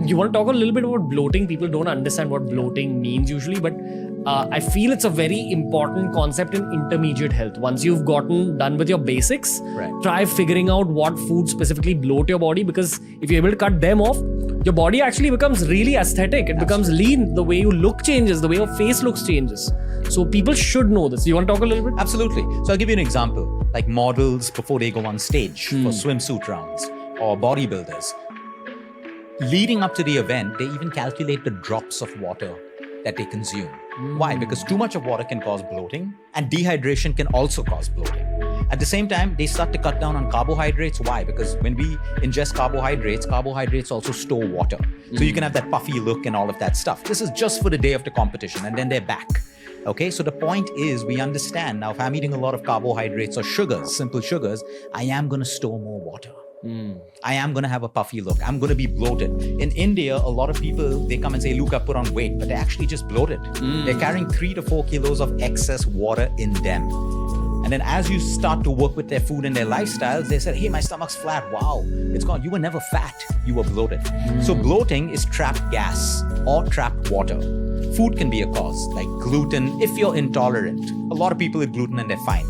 You want to talk a little bit about bloating? People don't understand what bloating means usually, but I feel it's a very important concept in intermediate health. Once you've gotten done with your basics, try figuring out what foods specifically bloat your body, because if you're able to cut them off, your body actually becomes really aesthetic. It becomes lean. The way you look changes. The way your face looks changes. So people should know this. You want to talk a little bit? Absolutely. So I'll give you an example. Like models before they go on stage for swimsuit rounds or bodybuilders. Leading up to the event, they even calculate the drops of water that they consume. Why? Because too much of water can cause bloating, and dehydration can also cause bloating. At the same time, they start to cut down on carbohydrates. Why? Because when we ingest carbohydrates also store water. So you can have that puffy look and all of that stuff. This is just for the day of the competition, and then they're back. Okay, so the point is, we understand now, if I'm eating a lot of carbohydrates or sugars, simple sugars, I am going to store more water. I am going to have a puffy look. I'm going to be bloated. In India, a lot of people, they come and say, Luke, I put on weight, but they're actually just bloated. They're carrying 3 to 4 kilos of excess water in them. And then as you start to work with their food and their lifestyles, they said, hey, my stomach's flat. Wow, it's gone. You were never fat. You were bloated. So bloating is trapped gas or trapped water. Food can be a cause, like gluten, if you're intolerant. A lot of people eat gluten and they're fine.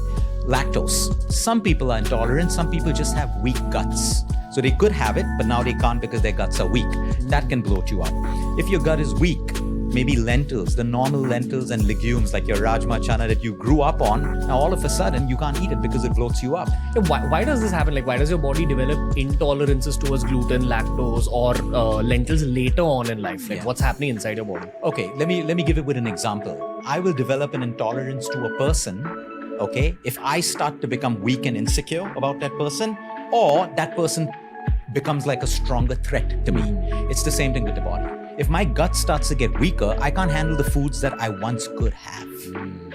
Lactose. Some people are intolerant. Some people just have weak guts. So they could have it, but now they can't because their guts are weak. That can bloat you up. If your gut is weak, maybe lentils, the normal lentils and legumes like your rajma chana that you grew up on, now all of a sudden you can't eat it because it bloats you up. Why does this happen? Like, why does your body develop intolerances towards gluten, lactose, or lentils later on in life? Like, what's happening inside your body? Okay, let me give it with an example. I will develop an intolerance to a person, okay, if I start to become weak and insecure about that person, or that person becomes like a stronger threat to me. It's the same thing with the body. If my gut starts to get weaker, I can't handle the foods that I once could have.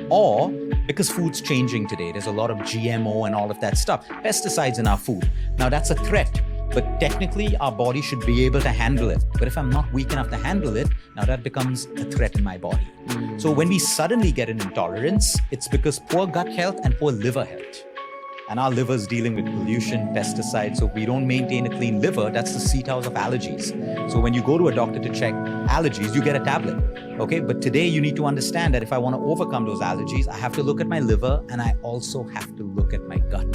Or because food's changing today, there's a lot of GMO and all of that stuff, pesticides in our food. Now that's a threat, but technically our body should be able to handle it. But if I'm not weak enough to handle it, now that becomes a threat in my body. So when we suddenly get an intolerance, it's because poor gut health and poor liver health. And our liver is dealing with pollution, pesticides. So if we don't maintain a clean liver, that's the seat house of allergies. So when you go to a doctor to check allergies, you get a tablet. Okay, but today you need to understand that if I want to overcome those allergies, I have to look at my liver and I also have to look at my gut.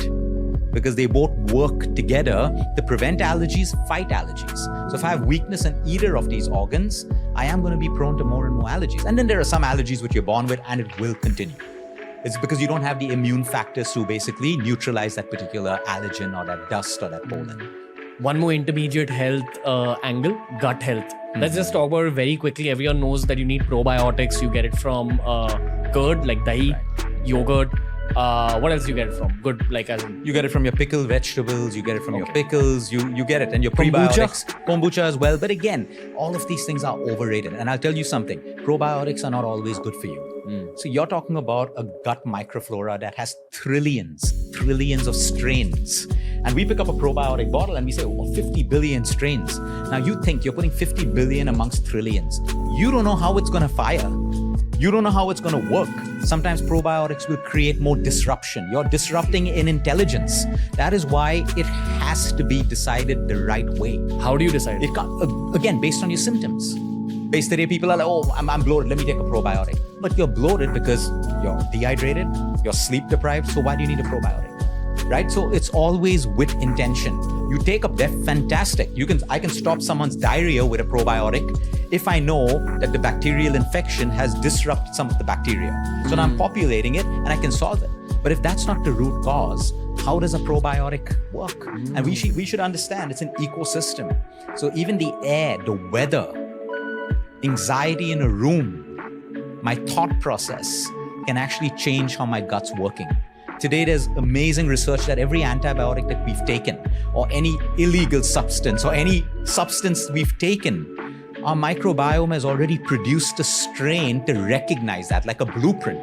Because they both work together to prevent allergies, fight allergies. So if I have weakness in either of these organs, I am going to be prone to more and more allergies. And then there are some allergies which you're born with and it will continue. It's because you don't have the immune factors to basically neutralize that particular allergen or that dust or that pollen. One more intermediate health angle, gut health. Let's just talk about it very quickly. Everyone knows that you need probiotics. You get it from curd, like dahi, yogurt. What else do you get it from? Good, like as in... You get it from your pickled vegetables, you get it from your pickles, you get it, and your prebiotics, kombucha as well. But again, all of these things are overrated. And I'll tell you something, probiotics are not always good for you. So you're talking about a gut microflora that has trillions of strains. And we pick up a probiotic bottle and we say, oh, 50 billion strains. Now you think you're putting 50 billion amongst trillions. You don't know how it's going to fire. You don't know how it's going to work. Sometimes probiotics will create more disruption. You're disrupting in intelligence. That is why it has to be decided the right way. How do you decide? It can't, again, based on your symptoms. Based today, people are like, oh, I'm bloated, let me take a probiotic. But you're bloated because you're dehydrated, you're sleep deprived, so why do you need a probiotic? Right? So it's always with intention. You take up, they're fantastic. I can stop someone's diarrhea with a probiotic if I know that the bacterial infection has disrupted some of the bacteria. So now I'm populating it and I can solve it. But if that's not the root cause, how does a probiotic work? And we should understand it's an ecosystem. So even the air, the weather, anxiety in a room, my thought process can actually change how my gut's working. Today, there's amazing research that every antibiotic that we've taken, or any illegal substance, or any substance we've taken, our microbiome has already produced a strain to recognize that, like a blueprint.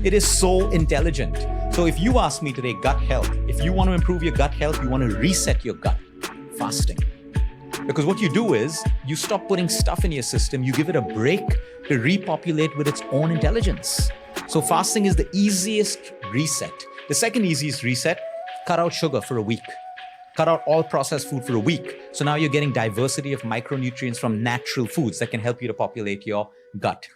It is so intelligent. So if you ask me today, gut health, if you want to improve your gut health, you want to reset your gut, fasting. Because what you do is, you stop putting stuff in your system, you give it a break to repopulate with its own intelligence. So fasting is the easiest reset. The second easiest reset, cut out sugar for a week. cut out all processed food for a week. So now you're getting diversity of micronutrients from natural foods that can help you to populate your gut.